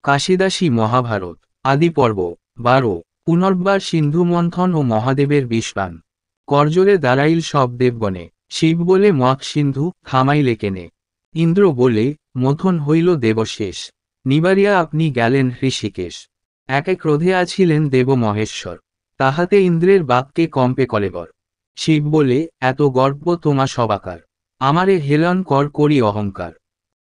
কাশিদাসী মহাভারত আদি পর্ব 12 পুনর্বার সিন্ধু মন্থন ও মহাদেবের বিষপান করজোরে দাঁড়াইল সব দেবগণে। শিব বলে মত সিন্ধু থামাইলে কেনে। ইন্দ্র বলে মথন হইল দেবশেষ। নিবারিয়া আপনি গেলেন ঋষিকেশ। একে ক্রোধে আছিলেন দেব মহেশ্বর। তাহাতে ইন্দ্রের বাক্যে কম্পে কলেবর। শিব বলে এত গর্ব তোমা সবাকার। আমারে হেলন কর করি অহংকার।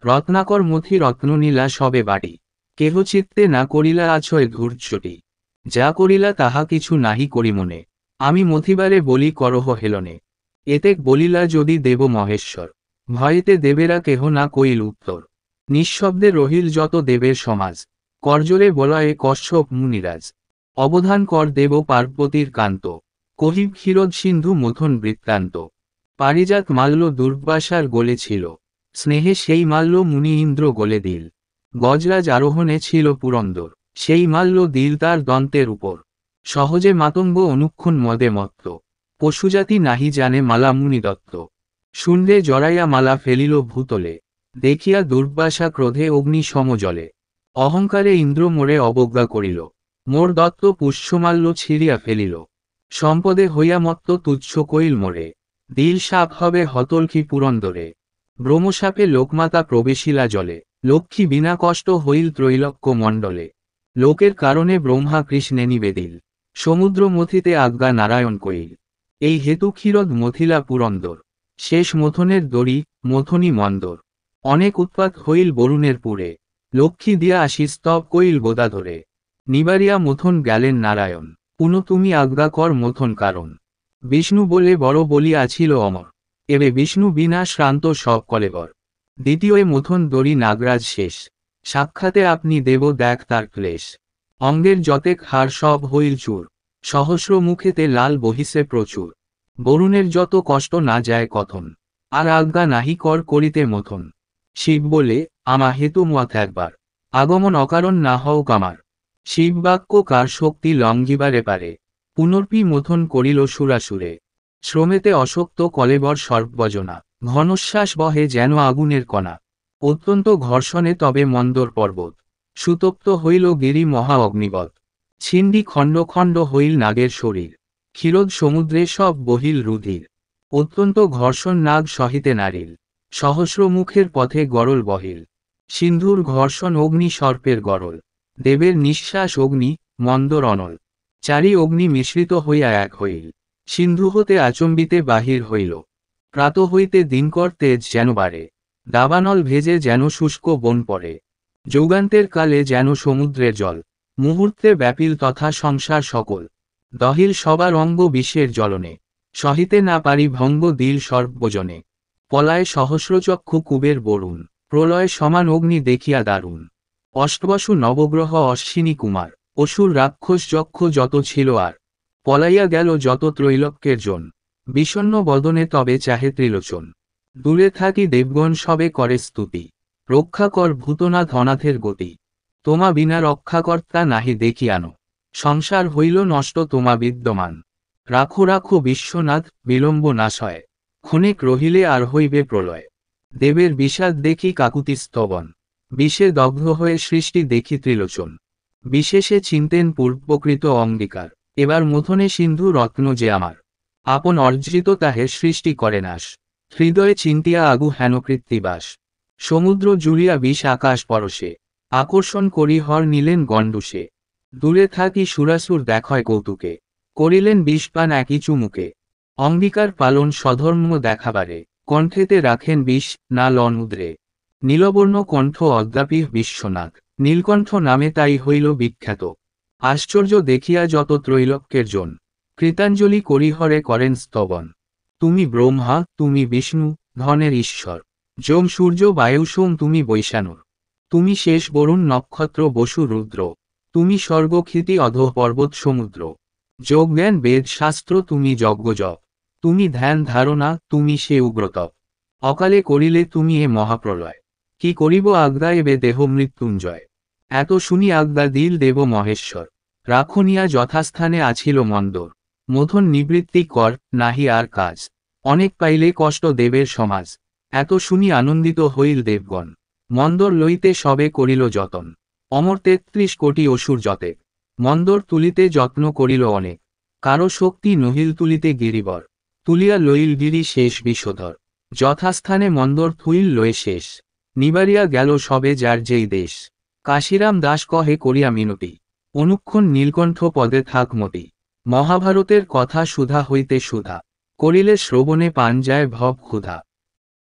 রত্নাকর মথি রত্ননীলা সবে বাটি। কেহ চিত্তে না করিলা আছয় ধূর্যটি। যা করিলা তাহা কিছু নাহি করি মনে। আমি মথিবারে বলি করহ হেলনে। এতেক বলিলা যদি দেব মহেশ্বর। ভয়েতে দেবেরা কেহ না কইল উত্তর। নিঃশব্দে রহিল যত দেবের সমাজ। করজোরে বলয়ে কশ্যপ মুনিরাজ। অবধান কর দেব পার্বতীর কান্ত। কহিব ক্ষীরোদ সিন্ধু মথন বৃত্তান্ত। পারিজাত মাল্য দুর্বাসার গোলে ছিল। স্নেহে সেই মাল্য মুনি ইন্দ্র গোলে দিল। গজরাজ আরোহণে ছিল পুরন্দর। সেই মাল্য দিল তার দন্তের উপর। সহজে মাতঙ্গ অনুক্ষণ মদে মত্ত। পশুজাতি নাহি জানে মালা মুনি দত্ত। শুনলে জড়াইয়া মালা ফেলিল ভূতলে। দেখিয়া দুর্বাসা ক্রোধে অগ্নি সমজলে। অহংকারে ইন্দ্র মোরে অবজ্ঞা করিল। মোর দত্ত পুষ্যমাল্য ছিঁড়িয়া ফেলিল। সম্পদে হইয়া মত্ত তুচ্ছ কইল মোরে। দিল সাপ হবে হতলকি পুরন্দরে। ব্রহ্মসাপে লোকমাতা প্রবেশিলা জলে। লক্ষ্মী বিনা কষ্ট হইল ত্রৈলোক্য মণ্ডলে। লোকের কারণে ব্রহ্মা কৃষ্ণে নিবেদিল। সমুদ্র মথিতে আজ্ঞা নারায়ণ কইল। এই হেতু ক্ষীরোদ মথিলা পুরন্দর। শেষ মথনের দড়ি মথনি মন্দর। অনেক উৎপাত হইল বরুণের পুরে। লক্ষ্মী দিয়া আসি স্তব কইল গোদা ধরে। নিবারিয়া মথন গেলেন নারায়ণ। পুন তুমি আজ্ঞা কর মথন কারণ। বিষ্ণু বলে বড় বলি আছিল অমর। এবে বিষ্ণু বিনা শ্রান্ত সব কলেবর। দ্বিতীয় মথন দড়ি নাগরাজ শেষ। সাক্ষাতে আপনি দেব দেখ তার ক্লেশ। অঙ্গের যতেক হার সব হইল চুর। সহস্র মুখেতে লাল বহিছে প্রচুর। বরুণের যত কষ্ট না যায় কথন। আর আজ্ঞা নাহি কর করিতে মথন। শিব বলে আমা হেতু মত একবার। আগমন অকারণ না হও কামার। শিব বাক্য কার শক্তি লঙ্ঘিবারে পারে। পুনর্পি মথন করিল সুরাসুরে। শ্রমেতে অশক্ত কলেবর সর্বজনা। ঘনশ্বাস বহে যেন আগুনের কণা। অত্যন্ত ঘর্ষণে তবে মন্দর পর্বত। সুতপ্ত হইল গিরি মহা অগ্নিবৎ। ছিন্দি খণ্ড খণ্ড হইল নাগের শরীর। ক্ষীরোদ সমুদ্রে সব বহিল রুধির। অত্যন্ত ঘর্ষণ নাগ সহিতে নারিল। সহস্র মুখের পথে গরল বহিল। সিন্ধুর ঘর্ষণ অগ্নি সর্পের গরল। দেবের নিঃশ্বাস অগ্নি মন্দর অনল। চারি অগ্নি মিশ্রিত হইয়া এক হইল। সিন্ধু হতে আচম্বিতে বাহির হইল। প্রাত হইতে দিনকর তেজ যেন বাড়ে। দাবানল ভেজে যেন শুষ্ক বন পড়ে। যৌগান্তের কালে যেন সমুদ্রের জল। মুহূর্তে ব্যাপিল তথা সংসার সকল। দহিল সবার অঙ্গ বিষের জ্বলনে। সহিতে না পারি ভঙ্গ দিল সর্বজনে। পলায় সহস্রচক্ষু কুবের বরুণ। প্রলয় সমান অগ্নি দেখিয়া দারুণ। অষ্টবসু নবগ্রহ অশ্বিনী কুমার। অসুর রাক্ষস যক্ষ যত ছিল আর। পলাইয়া গেল যত ত্রৈলোক্যের জন। বিষণ্ণ বদনে তবে চাহে ত্রিলোচন। দূরে থাকি দেবগণ সবে করে স্তুতি। রক্ষা কর ভূতনাথ অনাথের গতি। তোমা বিনা রক্ষাকর্তা নাহি দেখিয়ানো। সংসার হইল নষ্ট তোমা বিদ্যমান। রাখো রাখো বিশ্বনাথ বিলম্ব নাশয়। ক্ষণিক রহিলে আর হইবে প্রলয়। দেবের বিষাদ দেখি কাকুতি স্তবন। বিষে দগ্ধ হয়ে সৃষ্টি দেখি ত্রিলোচন। বিশেষে চিনতেন পূর্বকৃত অঙ্গীকার। এবার মথনে সিন্ধু রত্ন যে আমার। আপন অর্জিত তাহে সৃষ্টি করে নাশ। হৃদয়ে চিন্তিয়া আগু হেন কৃত্তিবাস। সমুদ্র জুড়িয়া বিষ আকাশ পরশে। আকর্ষণ করি হর নিলেন গণ্ডুষে। দূরে থাকি সুরাসুর দেখয় কৌতুকে। করিলেন বিষপান একই চুমুকে। অঙ্গীকার পালন স্বধর্ম দেখাবারে। কণ্ঠেতে রাখেন বিষ না লন উদ্রে। নীলবর্ণ কণ্ঠ অদ্যাপি বিশ্বনাথ। নীলকণ্ঠ নামে তাই হইল বিখ্যাত। আশ্চর্য দেখিয়া যত ত্রৈলোক্যের জন। কৃতাঞ্জলি করি হরে করেন স্তবন। তুমি ব্রহ্মা তুমি বিষ্ণু ধনের ঈশ্বর। যম সূর্য বায়ু সোম তুমি বৈশানুর। তুমি শেষ বরুণ নক্ষত্র বসু রুদ্র। তুমি স্বর্গক্ষিতি অধঃ পর্বত সমুদ্র। যোগজ্ঞান বেদ শাস্ত্র তুমি যজ্ঞজপ। তুমি ধ্যান ধারণা তুমি সে উগ্রতপ। অকালে করিলে তুমি এ মহাপ্রলয়। কি করিব আজ্ঞা এবে দেহ মৃত্যুঞ্জয়। এত শুনি আজ্ঞা দিল দেব মহেশ্বর। রাখনিয়া যথাস্থানে আছিল মন্দর। মথন নিবৃত্তি কর নাহি আর কাজ। অনেক পাইলে কষ্ট দেবের সমাজ। এত শুনি আনন্দিত হইল দেবগণ। মন্দর লইতে সবে করিল যতন। অমর ৩৩ কোটি অসুর যতে, মন্দর তুলিতে যত্ন করিল অনেক, কারো শক্তি নহিল তুলিতে গিরিবর, তুলিয়া লইল গিরি শেষ বিষধর, যথাস্থানে মন্দর থুইল লয়ে শেষ, নিবারিয়া গেল সবে যার যেই দেশ। কাশিরাম দাস কহে করিয়া মিনতি, অনুক্ষণ নীলকণ্ঠ পদে থাক মতি, মহাভারতের কথা সুধা হইতে সুধা, করিলে শ্রবণে পান যায় ভব ক্ষুধা।